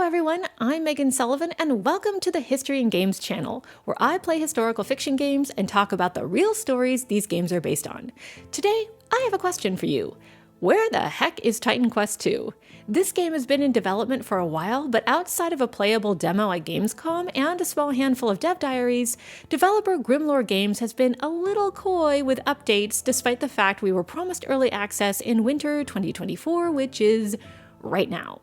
everyone, I'm Megan Sullivan and welcome to the History and Games channel, where I play historical fiction games and talk about the real stories these games are based on. Today, I have a question for you. Where the heck is Titan Quest II? This game has been in development for a while, but outside of a playable demo at Gamescom and a small handful of dev diaries, developer Grimlore Games has been a little coy with updates despite the fact we were promised early access in winter 2024, which is right now.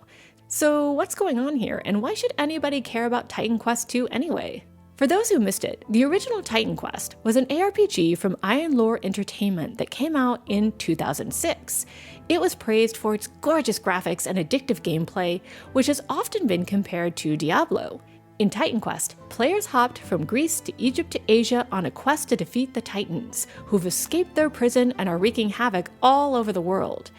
So what's going on here, and why should anybody care about Titan Quest II anyway? For those who missed it, the original Titan Quest was an ARPG from Iron Lore Entertainment that came out in 2006. It was praised for its gorgeous graphics and addictive gameplay, which has often been compared to Diablo. In Titan Quest, players hopped from Greece to Egypt to Asia on a quest to defeat the Titans, who've escaped their prison and are wreaking havoc all over the world.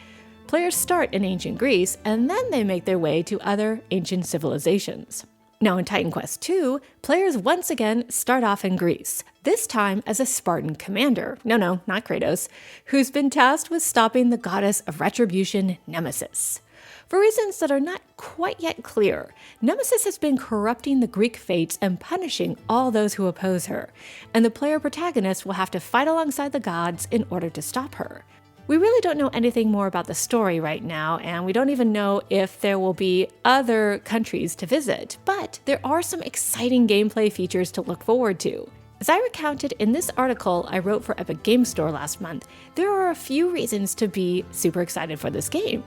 Players start in ancient Greece, and then they make their way to other ancient civilizations. Now in Titan Quest II, players once again start off in Greece, this time as a Spartan commander, no, not Kratos, who's been tasked with stopping the goddess of retribution, Nemesis. For reasons that are not quite yet clear, Nemesis has been corrupting the Greek fates and punishing all those who oppose her, and the player protagonist will have to fight alongside the gods in order to stop her. We really don't know anything more about the story right now, and we don't even know if there will be other countries to visit, but there are some exciting gameplay features to look forward to. As I recounted in this article I wrote for Epic Games Store last month, there are a few reasons to be super excited for this game.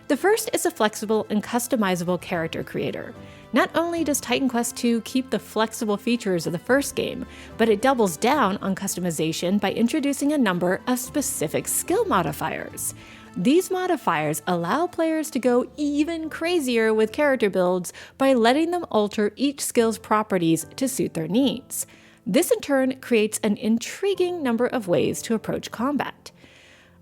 The first is a flexible and customizable character creator. Not only does Titan Quest II keep the flexible features of the first game, but it doubles down on customization by introducing a number of specific skill modifiers. These modifiers allow players to go even crazier with character builds by letting them alter each skill's properties to suit their needs. This in turn creates an intriguing number of ways to approach combat.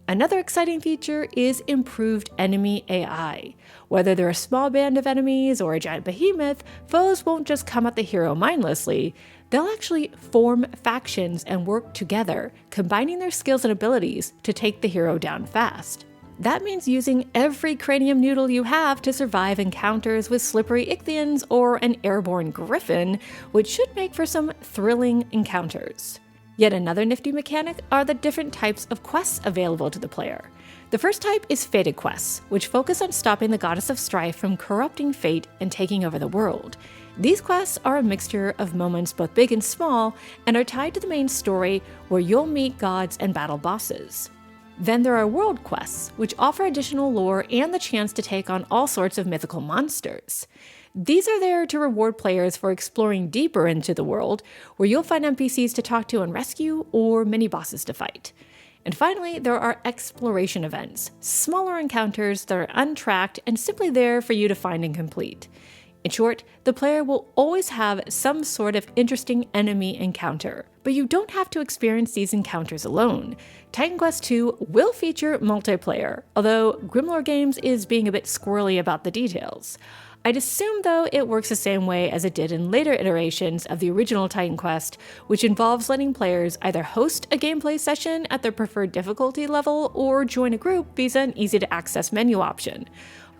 Another exciting feature is improved enemy AI. Whether they're a small band of enemies or a giant behemoth, foes won't just come at the hero mindlessly. They'll actually form factions and work together, combining their skills and abilities to take the hero down fast. That means using every cranium noodle you have to survive encounters with slippery Ichthyans or an airborne griffin, which should make for some thrilling encounters. Yet another nifty mechanic are the different types of quests available to the player. The first type is Fated Quests, which focus on stopping the Goddess of Strife from corrupting fate and taking over the world. These quests are a mixture of moments both big and small, and are tied to the main story where you'll meet gods and battle bosses. Then there are World Quests, which offer additional lore and the chance to take on all sorts of mythical monsters. These are there to reward players for exploring deeper into the world, where you'll find NPCs to talk to and rescue, or mini-bosses to fight. And finally, there are exploration events, smaller encounters that are untracked and simply there for you to find and complete. In short, the player will always have some sort of interesting enemy encounter, but you don't have to experience these encounters alone. Titan Quest II will feature multiplayer, although Grimlore Games is being a bit squirrely about the details. I'd assume, though, it works the same way as it did in later iterations of the original Titan Quest, which involves letting players either host a gameplay session at their preferred difficulty level or join a group via an easy-to-access menu option.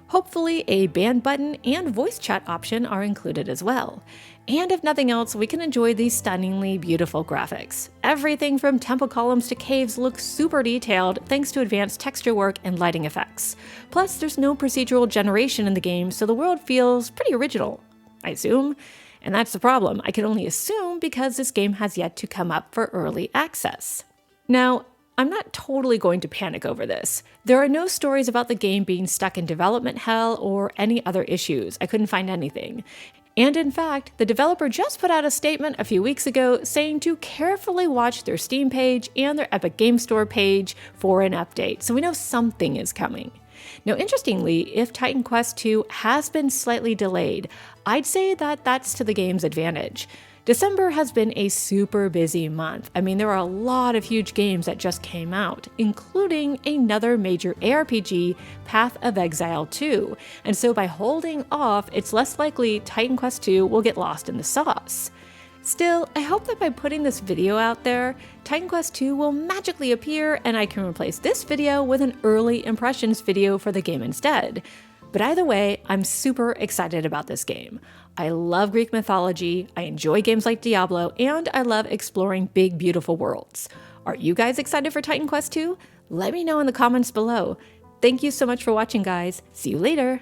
Hopefully, a band button and voice chat option are included as well. And if nothing else, we can enjoy these stunningly beautiful graphics. Everything from temple columns to caves looks super detailed thanks to advanced texture work and lighting effects. Plus, there's no procedural generation in the game, so the world feels pretty original, I assume. And that's the problem. I can only assume because this game has yet to come up for early access. Now, I'm not totally going to panic over this. There are no stories about the game being stuck in development hell or any other issues. I couldn't find anything. And in fact, the developer just put out a statement a few weeks ago saying to carefully watch their Steam page and their Epic Games Store page for an update, so we know something is coming. Now, interestingly, if Titan Quest II has been slightly delayed, I'd say that that's to the game's advantage. December has been a super busy month. I mean, there are a lot of huge games that just came out, including another major ARPG, Path of Exile 2, and so by holding off, it's less likely Titan Quest II will get lost in the sauce. Still, I hope that by putting this video out there, Titan Quest II will magically appear and I can replace this video with an early impressions video for the game instead. But either way, I'm super excited about this game. I love Greek mythology, I enjoy games like Diablo, and I love exploring big, beautiful worlds. Are you guys excited for Titan Quest 2? Let me know in the comments below. Thank you so much for watching, guys. See you later.